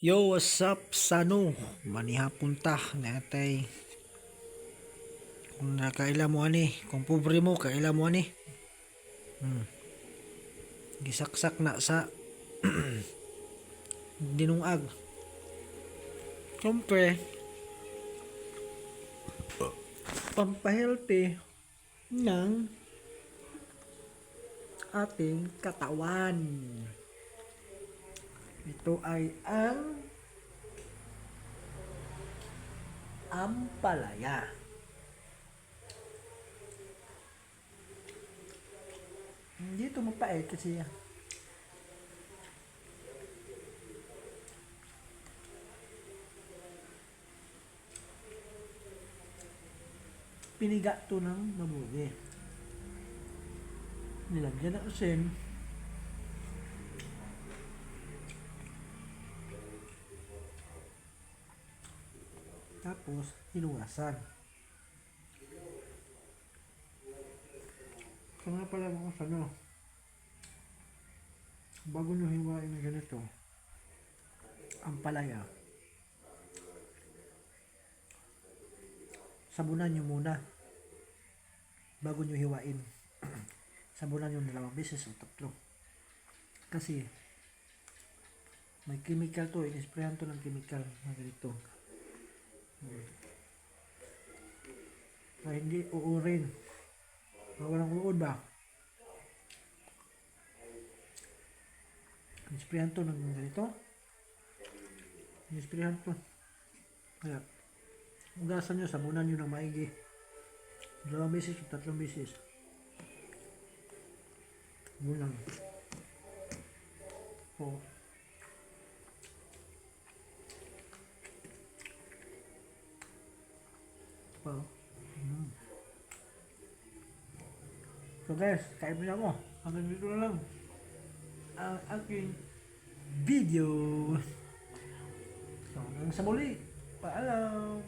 Yo, what's up, Sano? Manihapon ta, natay. Kung nakaila mo ani, kung pobre mo, kaila mo ani. Gisaksak na sa dinungag. Siyempre, pampahealthy ng ating katawan. Ito ay ang ampalaya. Hindi ito mapait kasi piniga to ng mabuti. Nilagyan ng asin. Tapos, hinugasan. Ito nga pala mga Sano. Bago nyo hiwain na ganito, ampalaya, sabunan nyo muna bago nyo hiwain. Sabunan nyo 2 beses o 3. Kasi may chemical to, inisprayan to ng chemical na ganito. Para hindi uurin. Walang uod ba? Inisprayan to ng ganito. Inisprayan to. Kaya, ugasan nyo, sabunan nyo ng maigi. 2 beses o 3 beses. Bulang. O. Pa. So guys, kain mo na ako. Hanggang dito na lang ang aking video. So, hanggang sa muli. Paalam.